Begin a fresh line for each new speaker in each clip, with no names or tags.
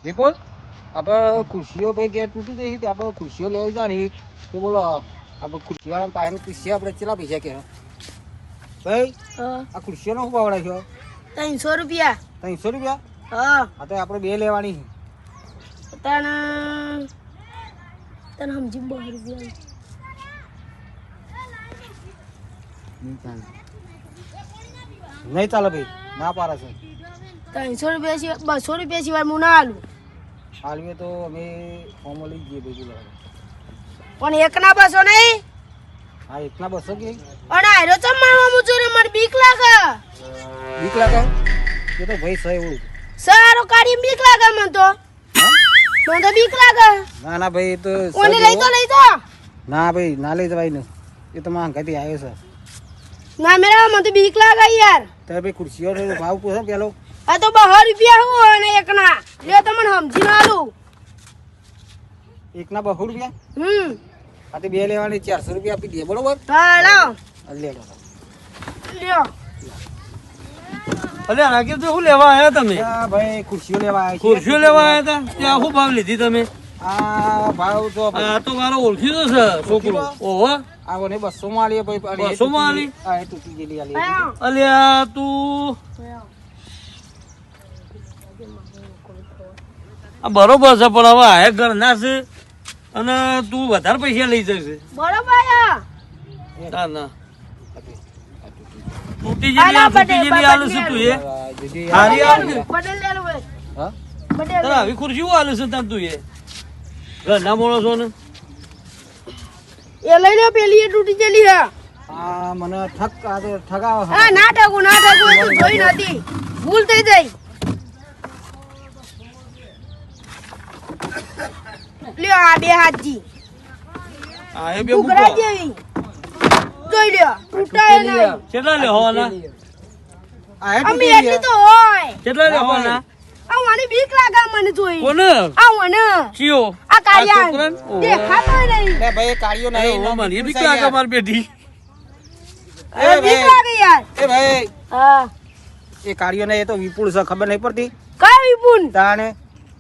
વિપુલ આપણે ખુરશીઓ ભાઈ કે તૂટી જઈ તો આપણે ખુરશીઓ લેવી જાણી તો બોલો આપણે ખુરશીવાળા પાસે ખુરશી આપણે કેટલા પૈસા કે ભાઈ આ ખુરશીઓનો શું ભાવ રાખ્યો
300 રૂપિયા
300 રૂપિયા હા તો આપણે બે લેવાની
તને સમજી 2 રૂપિયા
નહીં ચાલે ભાઈ ના પારા છે
300 રૂપિયા સિવાય 200 રૂપિયા સિવાય હું ના આલું
હાલવે તો અમે ફોર્મ લઈ જઈએ ભાઈ
પણ એકના 200 નહીં
હા એકના 200 કે
અને આયરો ચમ મારવા મુજોરે મને બીક લાગે
એ તો ભાઈ સહી એવું
સારો કાઢી બીક લાગે મને તો બીક લાગે
ના ના ભાઈ એ તો
ઓને લઈ તો
ના ભાઈ ના લઈ જવાય ને એ તો માં કદી આવ્યો છે
ના મેરા મને તો બીક લાગે યાર
તારે ભાઈ ખુરશીઓ ભાવ પૂછો પેલો
આ તો 200 રૂપિયા હું અને એકના લે તમને સમજી ના આલું
એકના 200 રૂપિયા આ તો બે લેવાની 400 રૂપિયા આપી દે બરોબર
હા લાવ
લે લો
લ્યો
અલે રાકેશ તો શું લેવા આવ્યા તમે
ભાઈ ખુરશીઓ લેવા આવ્યા
ખુરશીઓ લેવા આવ્યા હતા ત્યાં શું ભાવ લીધી તમે
આ ભાવ તો
આ તો મારો ઓળખીતો છે છોકરો ઓહો
આ મને 200 માં આલી ભાઈ
200 માં આલી
આ તૂટી ગયેલી આલી
અલ્યા તું આ બરોબર છે પણ હવે આ ઘર ના છે અને તું વધારે પૈસા લઈ જશે
બરોબર
ના ના તૂટી જેલી આલુ છે તું એ હારી આલુ છે
બદલ લેલો ભાઈ
હા
બદલ
તારે આવી ખુરશી આલુ છે તાર તું એ ઘરના માણસો ને
એ લઈ લે પેલી એ તૂટી ગયેલી હે
આ મને ઠગાવ
હા ના ઠગું એ તો જોઈ નથી ભૂલ થઈ ગઈ લ્યો આ બે હાથજી
આ એ બે
ઉઘરા જેવી જોઈ લ્યો તૂટાય નહીં
કેટલા લે હોવાના
અમે એટલી તો હોય
કેટલા લે હોવાના
આ મને બીક લાગે મને જોઈ
કોને
આ મને
ચિયો
આ કાળિયા દેખાતો નહીં
લે ભાઈ કાળિયો નહીં
ઓ મારી બીક લાગે માર બેટી
એ બીક લાગે યાર
એ ભાઈ
હા
એ કાળિયો નહીં એ તો વિપુલ છે ખબર નહીં પડતી
કઈ વિપુન
તાણે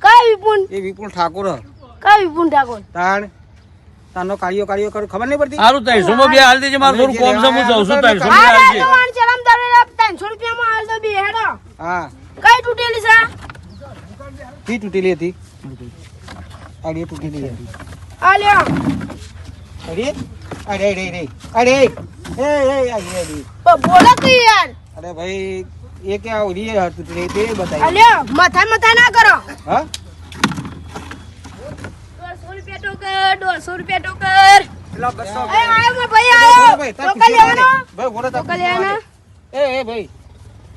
કઈ વિપુન
એ વિપુલ ઠાકોર
કઈ વિપુન ઠાકોર
તાણ તાનો કાળિયો કાળિયો કર ખબર નહીં પડતી
હારું 300 માં બે હાલ દેજે માર થોડું કોમ છે હું જાઉં છું 300 માં
આ
હાલજે
તમારે ચલમ દરે 300 રૂપિયા માં હાલ દો બે હેડો
હા
કઈ તૂટેલી છે
કી તૂટેલી હતી આડી તૂટેલી હતી
આ લ્યો
અરે અરે અરે અરે અરે અરે
બોલો કે યાર
અરે ભાઈ એ ક્યાં ઉડી તૂટેલી તે
આ
બતાવી
લ્યો મથા ના કરો
હા
200 રૂપિયા ટોકર
પેલા 200
એ આયો મે ભાઈ આયો ટોકર લેવાનો
ભાઈ બોલો
ટોકર લેવાનો
એ ભાઈ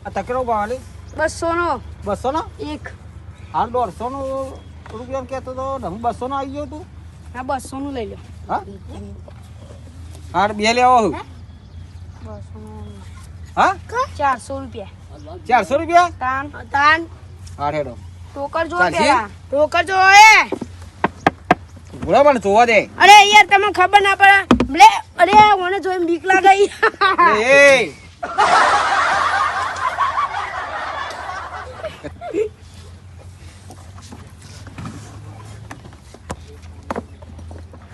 આ તકરો બાવાલી
200 નો
200 નો
એક
હાલ 150 નો રૂપિયા કહેતો તો હું 200 નો આવી ગયો તું
આ 200 નું લઈ લો
હા હાર બે લેવો હું
200
હા
400 રૂપિયા
400 રૂપિયા
તાન
હાર હેડો
ટોકર જો
ચાલશે?
પેલા ટોકર જો એ
બોલા મને જોવા દે
અરે યાર તમને ખબર ના પડે લે અરે મને જોઈને બીક લાગે
એ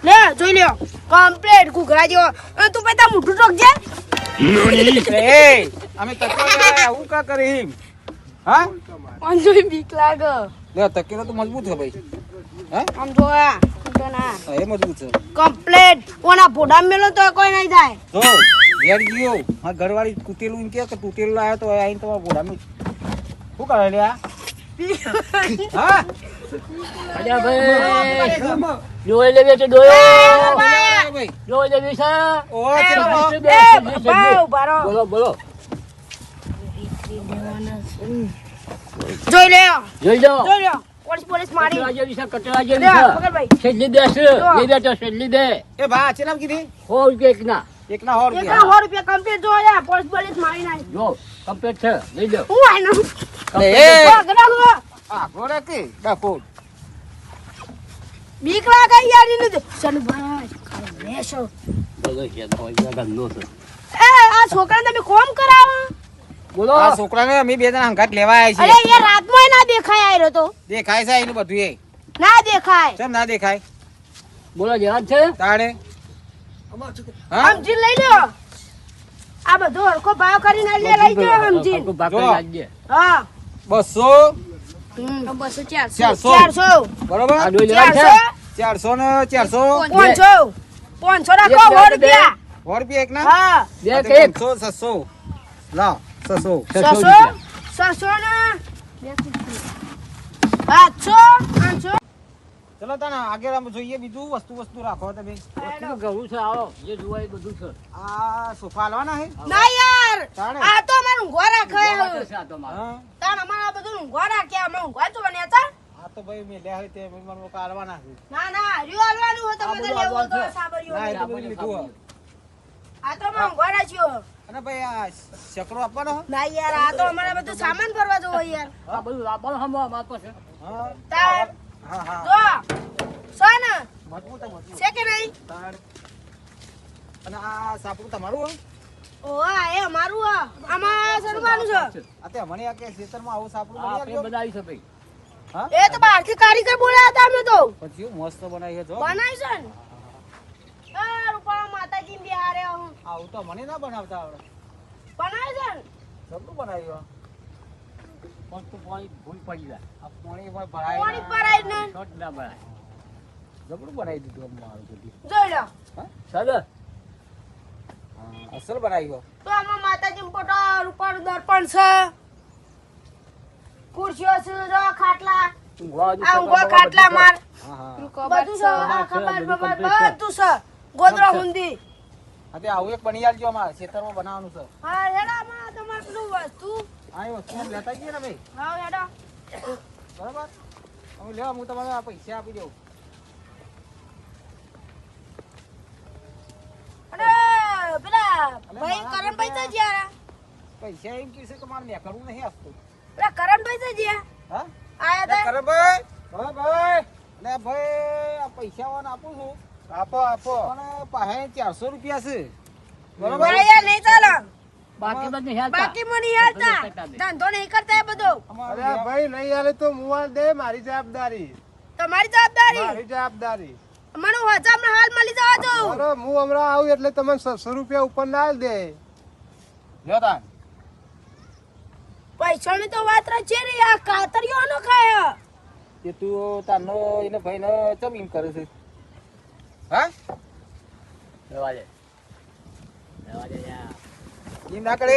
લે જોઈ લ્યો કમ્પ્લીટ ઘૂઘરા જેવો તું પેતા મોઢું ટોકજે
એ અમે તકરો લેવા આવું કા કરી હા
આમ જોઈ બીક લાગે
લે તકેલો તો મજબૂત છે ભાઈ હા
આમ જોયા તો ના
એ મજબૂત છે
કમ્પ્લીટ ઓના પોડા મેલો તો કોઈ નહીં થાય
જો યાર ગયો હા ઘરવાળી તૂટેલું કે તૂટેલું આવ્યો તો આઈને તમારા ઘોડામાં શું કરે લે આ હા
અલ્યા ભાઈ જોઈ લેવે તો જોયો
ભાઈ
જોઈ લેવી છે
ઓ ચલો
બોલો બોલો
જોઈ લ્યો
જોઈ લો
જોઈ લ્યો પોલીસ મારી
કટરા જેવી છે કટરા જેવી
લે,
છે
પકડ ભાઈ
છેલ્લી બે છે બે બે તો છેલ્લી બે
એ ભા ચેલામ કીધી
100 રૂપિયા એકના
એકના 100
એકના
રૂપિયા
100 રૂપિયા કમ્પ્લીટ જોયા પોલીસ મારી નાખી
જો કમ્પ્લીટ છે લઈ લો
હું આનો
એ આ ઘોડા કે ડાકો
બીક લાગે યાર એનું ચાલુ ભાઈ લેશો
બોલો કે હોય ગંનો છે
એ આ છોકરાને તમે કોમ કરાવો
બોલો
આ છોકરાને અમે બે જણા હંગાત લેવા આવ્યા
અરે
છીએ
એ રાતમાં ના દેખાય આયરો તો
દેખાય છે એનું બધું એ
ના દેખાય
કેમ ના દેખાય
બોલો જવાબ છે
તાણે હા
સમજી લઈ લ્યો આ બધો હરખો ભાવ કરીને લે લઈ જાઓ સમજી
જો.
હા
200
200
400.
400
બરોબર
આ ડોઈ લેવા છે
400 ને 400
500 500 રાખો 100 રૂપિયા
100 રૂપિયા એક ના
બે
આ
કે એક
500 600 લાવ 600
600 600 ને 500
ચલો તને આગળ આમ જોઈએ બીજું વસ્તુ રાખો તમે
ઘરું છે આવો જે જોવાય બધું છે
આ સોફા આલવાના હે
ના યાર
તાણે.
આ તો અમારું ઊંઘવા રાખે
છે આ તો મારે.
હા
તાણ અમારા બધું ઊંઘવા રાખ્યા અમે ઊંઘવા તો બન્યા હતા
આ તો ભાઈ મેલ્યા હોય તે મને આલવાના છે
ના ના હર્યું હાલવાનું હોય
આ
તમે
બધું
લેવું તો
હાલવાનું છે.
સાબરિયો
ના, એ તો
આપણને
બધું લીધું હે.
આ તો અમે ઊંઘવા રાખ્યો
અને ભાઈ આ ચક્રો આપવાનો હે?
ના યાર આ તો અમારે બધું સામાન ભરવા જવો યાર
આ બધું લાવવાનું હમણાં અમારા પાસે.
હા
તાર
હા હા
જો સોન
મજબૂત હે, મજબૂત.
છે કે નહીં
તાર. અને આ સાપડું તમારું હે?
ઓવા એ અમારું આ આમાં સરવાનું છે
આ તે મને આ કે ખેતરમાં આવું સાપડું
આ
બની
આપણે
આલજો.
બનાવી છે ભાઈ.
હા
એ તો બહારથી કારીગર બોલાયા હતા અમે તો
પછી એવું મસ્ત બનાવી છે જો
બનાવી છે ને આ રૂપાળા માતાજી ને બિહારે હું
આવું તો મને ના બનાવતા આવડે
બનાવી છે ને
સબરું બનાવ્યું
પણ તું પાણી ભૂલ પડી જાય.
આ પાણી એમાં
પાણી
ભરાય
ભરાય ને
શોર્ટ ના ભરાય.
જબરું બનાવી દીધું આમ મારું બધું
જોઈ લો
ચાલો.
હા અસલ બનાવ્યો
તો આમાં માતાજી ને ફોટો રૂપાળું દર્પણ છે ખુરશીઓ છે જો ખાટલા
ઊંઘવા હજુ
આ ઊંઘવા ખાટલા માર
હા હા
બધું છે આ ખબર
બધું
બબર
complete છે.
બધું છે ગોદરો હુંદી
હા તે આવું એક બની આલજો અમારે ખેતરમાં બનાવવાનું છે
હા હેડામાં તમારે પેલું વસ્તુ
આ એ વસ્તુ અમે લેતા જઈએ ને ભાઈ
હા હેડા
બરાબર અમે લેવા હું તમારે આ પૈસા આપી દઉં
અને પેલા ભાઈ કરણભાઈ તો જ્યાં
પૈસા એમ કહેશે કે મારે નીકળવું નહીં આપતું
પેલા કરણભાઈ તો જ્યાં
હા
આયા
લે
તા
કરે ભાઈ હા ભાઈ લે ભાઈ આ પૈસા વાળા આપું છું આપો આપો પણ પાસે 400 રૂપિયા છે બરોબર
ભાઈ નહીં ચાલે
બાકી બધું હેલતા.
બાકી મને યાદતા ધંધો નહીં કરતા એ બધો
અમારે
અરે ભાઈ નહીં આલે તો મુવા દે મારી જવાબદારી
તમારી જવાબદારી
મારી જવાબદારી
મને હજામ હાલ મળી જવા દો
અરે હું હમણાં આવું એટલે તમને 600 રૂપિયા ઉપર ના આલ દે
લ્યો તાન
પૈસાની તો વાત છે રે આ કાતરીઓ નો ખાય
કે તું તારનો એને ભાઈને ચમ એમ કરે છે હા
રહેવા દે. રહેવા દે યાર.
એમ ના કરે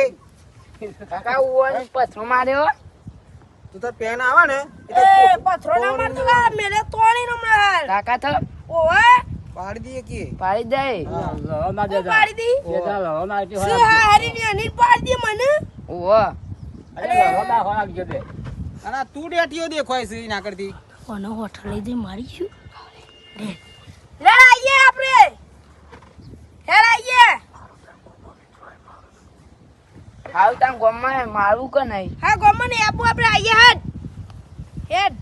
કાકા ઉવન પથરો માર્યો
તું તાર પેન આવે ને
એ પથરો ના મારતો લા મેલે તોણી નો માર
કાકા તો
ઓવે
પાડી દઈએ કે
પાડી દે
લહો ના
ઓ
દેતા.
પાડી દી
દેતા લહો ના આપી
સી
હોરા.
હારી ની અનિલ પાડી દી મને
ઓહો
અરે લહો ના હોરા આપી દે.
અને આ તું ડેટીઓ દેખાય છે એના કરતી
કોનો હોઠ લઈ દે મારી શું લે આઈએ આપણે હેડ આઈએ
આવ તાન ગોમમાં મારું કે નહીં
હા ગોમન ને આપું આપણે આઈએ હેડ હેડ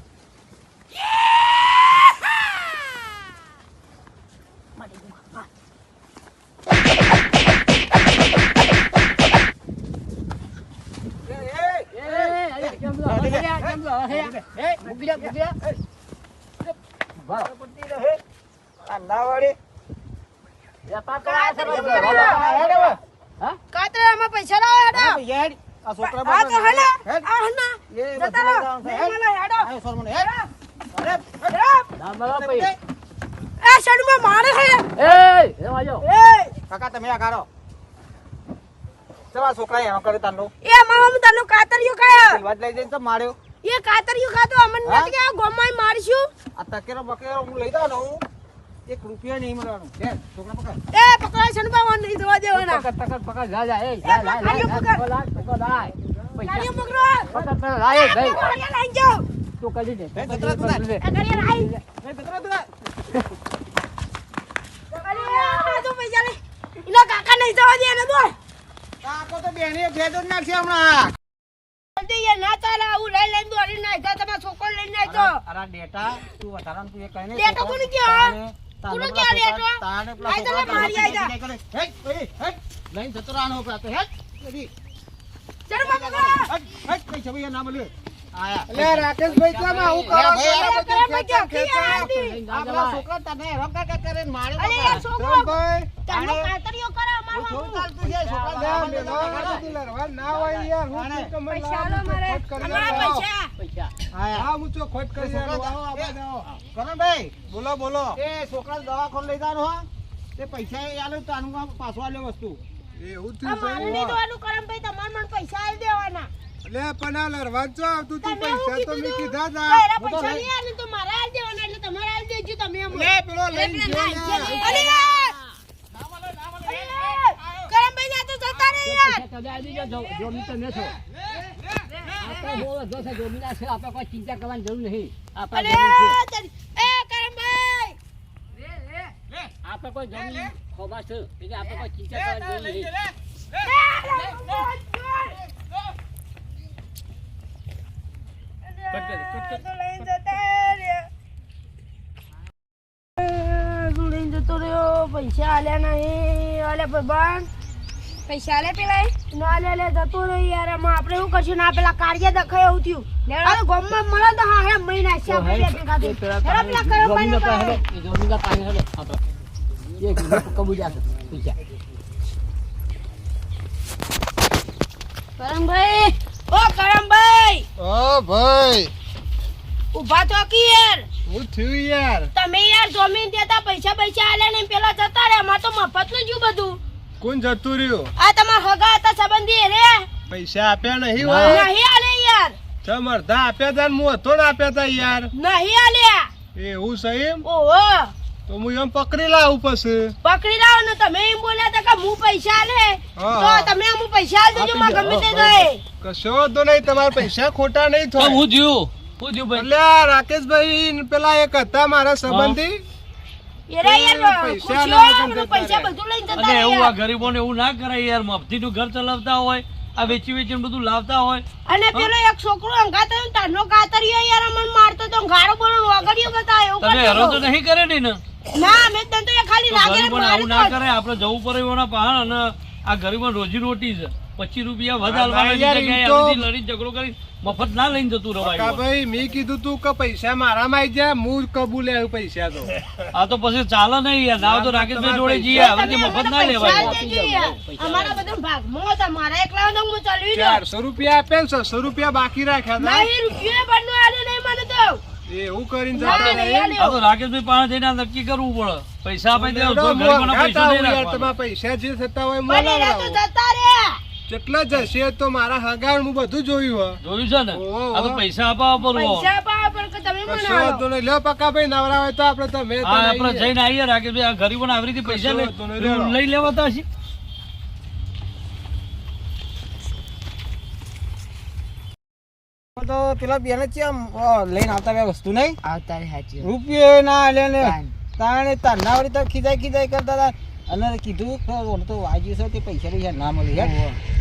કેમ લહો? કેમ લહો? એ, મૂકી દે, મૂકી દે.
પડતી રહે આ ના વાળી
વેપાર કરાવે છે બધું.
હેડ હવે.
કાતરામાં પૈસા લાવો હેડો
હેડ આ છોકરા
હા તો હેડો
હેડ
આ હના
એ
જતા રહો નહીં મને હેડો
આ સરમણ હેડ હેડ
ના મળો ભાઈ.
આ શડમાં મારે હે
એ, રહેવા દો.
એ
કાકા તમે આ ગાડો ચવા છોકરા એનો કરે તાનો
એ મામા તને કાતરિયો ખાય
વાત લઈ જઈને તો માર્યો
એ કાતરિયો ખાતો અમને નથી કે આ ગોમાય મારશું
આ તકેરો બકેરો હું લઈ દઉં ને હું 1 રૂપિયા નહીં મળવાનું હેડ છોકરા પકડ
એ પકડા શણબા નહીં જવા દેવાના
પકડ, પકડ, પકડ. જા, જા. એ, જા, જા, જા,
ગાડીઓ
જા.
પકડ.
પકડ, પકડ, જા. પૈસા.
ગાડીઓ પકડો
પકડ, પકડ. જા, એ, ભાઈ.
ગાડીઓ લઈ જાઓ
તું કરી દે.
એ, જતરા, જતરા.
કરી દે.
એ ગાડીઓ લાઈ
એ જતરા જતરા
ગાડીઓ આ તો પૈસા લે ઇનો કાકા નહીં જવા દે ને તો
કાકો તો બેને ભેદો જ નાખશે હમણાં
જલ્દી એ ના ચાલે આવું લઈ લઈને દોડી નાખ જા તમારા છોકરો લઈને નાખ જો
અરે ડેટા તું વધારાનું તું એ કહે ને
ડેટા કોને કહેવાય? કોને કહેવાય ડેટા?
તાને પેલા
આઈ તમે
છોકરા
મારી આઈ જા.
હેડ, લઈને જતો રહેવાનો પેલા તો હેડ જલ્દી.
ચાલ બાપા
પૈસા ભાઈ ના મળ્યું આયા
એટલે રાકેશભાઈ કેમ આવું કરો છો?
અરે,
આ બધું
અરે,
ખેંચા
અરે,
ખેંચા.
આપણા છોકરા તને હેરાન કરે મારે
અરે યાર છોકરો
ધરમભાઈ,
તને કાતરીઓ કરે અમારો
થોડું ચાલતું છે છોકરા
લે,
દાવા
મેલો, આ બધું લડવા ના હોય યાર. હું
આને.
શું કમર
પૈસા
લાવું,
આલો મારે
ખોટ કરી
અમારા
આલો.
પૈસા
આયા
હા, હું તો ખોટ કરી આલો. આવો, આ બાજુ આવો.
કરણભાઈ
બોલો બોલો.
એ છોકરા દવાખાને લઈ જવાનું હો તે પૈસા આલે તો આનું પાછું આલે વસ્તુ
એવું
આ
થયું
મારું
છે?
નહીં જોવાનું કરમભાઈ તમારે મને પૈસા આલી દેવાના
લે, પણ આ લડવા જ જો આવતું તું.
તમે હું
પૈસા તો મેં
કીધું
કીધા
તું?
તા.
તો એના પૈસા નહીં આલે તો મારે આલી દેવાના એટલે તમારે આલી દેજો તમે અમને.
લે, પેલો લઈને
એટલે
ગયો
ના,
લે.
અરે કરમભાઈ ના તો જતા રહે યાર અરે એ કરમભાઈ પૈસા આલ્યા નહીં અલે ભગવાન પૈસા આલે પેલા ના લે જતો રહી યાર આમાં આપણે શું કરશું ના પેલા કાર્ય દખાય એવું થયું અરે ગામમાં મળે તો હા મહિના છે આપણે ભેગા થઈ પેલા કરમભાઈ કરમભાઈ ઓ કરમભાઈ
ઓ ભાઈ,
ઉભા તો કી યાર
હું થયું યાર?
તમે યાર જમીન દેતા પૈસા આલ્યા નહીં પેલા જતા રે અમાર તો મફત નું જ્યું બધું
કોણ જતું રહ્યું?
આ તમાર હગા હતા સંબંધી રે
પૈસા આપ્યા નહીં હોય?
નહીં આલે યાર
ચમ અડધા આપ્યા તા ને હું હતો ને આપ્યા તા યાર.
નહીં આલ્યા
એવું છે એમ?
ઓહો
તો હું એમ પકડી લાવું પછી.
પકડી લાવો ને તમે એમ બોલ્યા હતા કે હું પૈસા આલે
હા.
તો તમે અમુ પૈસા આલ દેજો માં ગમે તે જાય
કશો વાંધો નહીં, તમારા પૈસા ખોટા નહીં
તો
થાય.
હું થયું ભાઈ
એટલે આ રાકેશભાઈ ને પેલા એક હતા મારા સંબંધી.
એરા યાર
પૈસા
ખુશીઓ
લેવા
આમ
જતા
પૈસા
રહ્યા.
બધું લઈને જતા
અને
રહ્યા
એવું આ ગરીબોને એવું ના કરાય યાર મફતીનું ઘર ચલાવતા હોય આ વેચીને બધું લાવતા હોય
અને પેલો એક છોકરો અંગાતો ને તારનો કાતરિયો યાર અમને મારતો તો ગાળો બોલો વગડિયો બતાયો એવું
તમે હેરો તો
કરતો
નહીં કરે ને
ના મેં તને તો એ ખાલી
તો
લાગે
ગરીબોને આવું ના કરે આપણે જવું પડે એના પહાણ અને આ ગરીબોને રોજી રોટી છે 25 રૂપિયા વધારવાના
યાર,
જગ્યાએ
એમ તો-
આ બધી લડી ઝઘડો કરી મફત ના લઈને જતું રવાય
કાકાભાઈ, મેં કીધું તું કે પૈસા મારામાં આવી જાય, હું કબૂલે આવ્યું પૈસા તો.
આ તો પછી ચાલે નહીં યાર ના તો રાકેશભાઈ જોડે જઈએ હવે
તમે
મફત
અમને
ના લેવાય
પૈસા દેજો યાર. અમારા બધા ભાગમાં હતા મારા એકલા તો હું ચલવી દઉં
400 રૂપિયા આપ્યા ને 600 રૂપિયા બાકી રાખ્યા હતા.
નહીં રૂપિયો બંને આલે નહીં મને તો
એવું કરીને
ના,
જતા
નહીં
રહ્યા.
આલ્યો.
આ તો રાકેશભાઈ પાસે જઈને આ નક્કી કરવું પડે પૈસા આપી દેવા
લેવડો,
જો
હું
ગરીબોના
હંગાત
પૈસા
આવું
નહીં
યાર,
રાખવાના.
તમારા પૈસા જે થતા હોય
પણ
મને
એરા તો
લાવો.
જતા રહ્યા
જેટલા જશે તો મારા હગાણ હું બધું જોયું હો.
જોયું છે ને
ઓહો.
આ તો પૈસા અપાવવા પડવું
પૈસા અપાવો પણ કે તમે મને
કશો
આલો.
વાંધો નહીં. લ્યો પક્કાભાઈ, નવરા હોય તો આપણે તમે તો
હા આપણે
નહીં.
જઈને આવીએ રાકેશભાઈ આ ગરીબોને આવી રીતે પૈસા
કશો વાંધો નહીં, લેવડો.
લઈ લેવાતા હશે
તો પેલા બેને ચેમ લઈને આવતા બે વસ્તુ નહીં
આવતા રે સાચી
રૂપિયો ના આલે ને
કાંઈ.
તાણે તારના વળી તો ખીજાઈ કરતા હતા અને કીધું કે ઓને તો વાજ્યું છે તે પૈસા પૈસા ના મળી યાર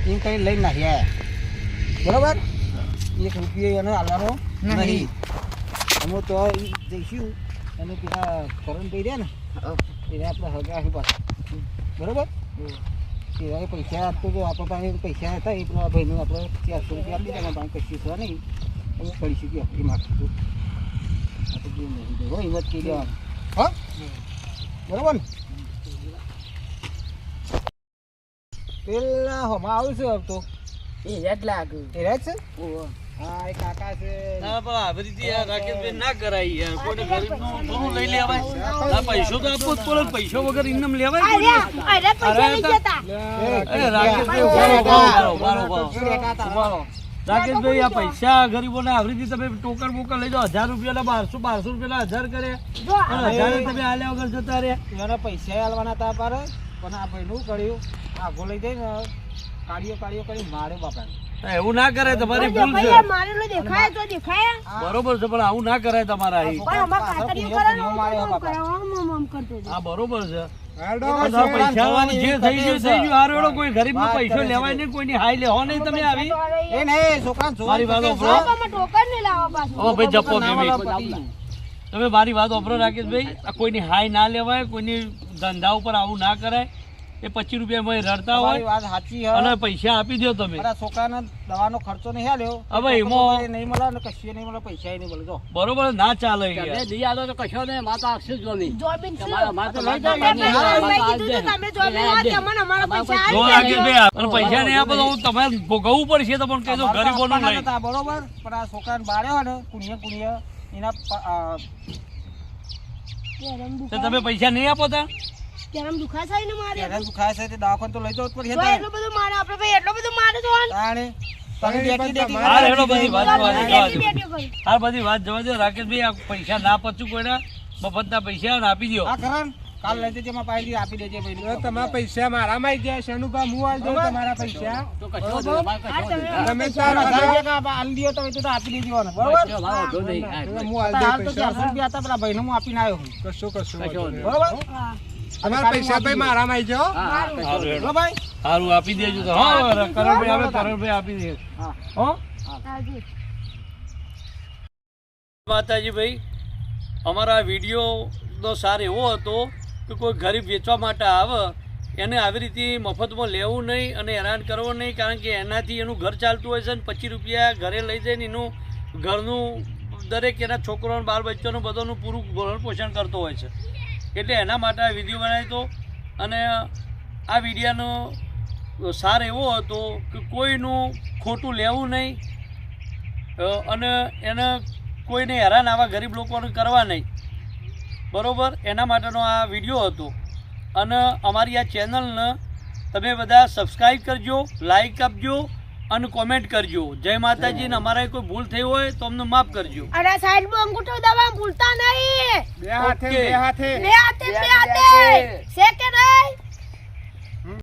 એમ કઈ લઈને નાખી આયા બરોબર 1 રૂપિયો એને આલવાનો નહીં અમે તો ઈ જઈશું અને પેલા કરણભાઈ રહ્યા ને એને આપણે હગા છે પાછા બરોબર એ પૈસા આપતો તો આપણા પાસે પૈસા હતા એ પેલા ભાઈનું આપણે 400 રૂપિયા આપી દીધા પાસે કશું છે નહીં અમે કરીશું કે આપણી માગશું આપણે જે નહીં દેવો હિંમત કરી દેવાનું હા બરોબર ને પેલા હમણાં આવું છું હવે તો
એ જ લાગ્યું
એ રહે છે હા એ કાકા છે
ના પણ આવી રીતે યાર રાકેશભાઈ ના કરાય યાર કોઈને ગરીબનું થોડું લઈ લેવાય આ પૈસો તો આપવો જ પડે પૈસો વગર ઇનામ લેવાય
અરે પૈસા નહીં જતા
એ રાકેશભાઈ ઉભારો. રાકેશભાઈ આ પૈસા ગરીબોને આવી રીતે તમે ટોકન બોકન લઈ જાઓ 1000 રૂપિયાના 1200 રૂપિયાના 1000 કરે
જો
અને 1000 તમે આલ્યા વગર જતા રહ્યા
મને પૈસા આલવાના હતા પારે પણ આ ભાઈનું કર્યું આગો લઈ જઈને કાળીઓ કરી મારે બાપા
એવું ના કરે તમારી ભૂલ છે
ભાઈ મારેલો દેખાય તો દેખાય
બરોબર છે પણ આવું ના કરાય તમારા અહીં
પણ અમાર કાતરીઓ કરવાનું આમ કરતો હતો.
આ બરોબર છે
હેડો,
પણ આ પૈસા વાળું જે થઈ ગયું થઈ ગયું હારું હેડો કોઈ ગરીબનો પૈસો લેવાય નહીં કોઈની હાઈ લેવો નહીં તમે આવી
એ નહીં છોકરાને જોવા
મારી વાત
પગે
વાપરો.
છે.
આમાં ટોકન નહીં લાવવા પાછું.
હવે ભાઈ જપો
ના
કેવી
મળે પતી.
તમે મારી વાત વાપરો રાકેશભાઈ આ કોઈની હાઈ ના લેવાય કોઈની ધંધા ઉપર આવું ના કરાય એ 25 રૂપિયામાં એ રડતા
તમારી
હોય
વાત સાચી
અને
હે
પૈસા આપી દો તમે
મારા છોકરાને દવાનો ખર્ચો નહીં આલ્યો
હવે એમાં-
નહીં મળે ને કશું નહીં મળે પૈસા નહીં મળે જો
બરોબર ના ચાલે યાર.
જમીન શું?
જો આગળ બે અને પૈસા નહીં આપો તો હું તમારે ભોગવવું પડશે તો પણ કહેજો ગરીબોનું
આપવાના
નહીં.
નતા, બરોબર પણ આ છોકરાને બાળ્યો ને કુણિયા એના
તો તમે પૈસા નહીં આપો તા
કેરમ દુખાય છે ને મારે
પહેલા દુખાય છે તે દવાખાને તો લઈ જવું જ પડશે
જો
તારે.
એટલું બધું મારે આપણે ભાઈ એટલું બધું મારે તો
તાણે તમે બેઠી બેઠી
હાલ હેડો બધી વાત જવા દો, જવા દો.
બેઠી કરી
હાલ બધી વાત જવા દો રાકેશભાઈ. આ પૈસા ના પચું કોઈના મફતના પૈસા ને આપી દો.
આ કરણ કાલ લઈ જજે એમાં પાછી આપી દેજે ભાઈ
જો તમારા પૈસા મારામાં આવી જાય શેનું બા હું આલ દઉં તમારા પૈસા તમે
તારા
તારા
1000 રૂપિયા આલી દ્યો તો એ તો આપી દેજો ને, બરોબર
હું આલ
હાલ
દઉં
તો 400
પૈસા
રૂપિયા હતા પેલા ભાઈને હું આપીને આવ્યો છું,
કશું વાંધો નહીં.
બરોબર
તમારા પૈસા ભાઈ મારામાં આવી જાઓ
હારું હેડો.
બોલો ભાઈ
હારું આપી દેજો તો હા કરણભાઈ આવે કરણભાઈ આપી દે
હા
હો
હાજી
માતાજી ભાઈ અમારા વિડીયોનો સાર એવો હતો કે કોઈ ગરીબ વેચવા માટે આવે એને આવી રીતે મફતમાં લેવું નહીં અને હેરાન કરવું નહીં, કારણ કે એનાથી એનું ઘર ચાલતું હોય છે ને 25 રૂપિયા ઘરે લઈ જઈને એનું ઘરનું દરેક એના છોકરાઓનું બાળ બચ્ચાનું બધાનું પૂરું ભરણ પોષણ કરતો હોય છે. એટલે એના માટે આ વિડીયો બનાવ્યો હતો અને આ વિડીયોનો સાર એવો હતો કે કોઈનું ખોટું લેવું નહીં અને એને કોઈને હેરાન આવા ગરીબ લોકોને કરવા નહીં, બરાબર. એના માટેનો આ વિડીયો હતો અને અમારી આ ચેનલને તમે બધા સબસ્ક્રાઈબ કરજો, લાઈક આપજો અને કોમેન્ટ કરજો. જય માતાજી. ને અમારા કોઈ ભૂલ થઈ હોય તો અમને માફ કરજો.
અરે સાઈડ માં અંગૂઠો દબા ભૂલતા નહીં
બે હાથે
ઓકે.
બે હાથે
બે હાથે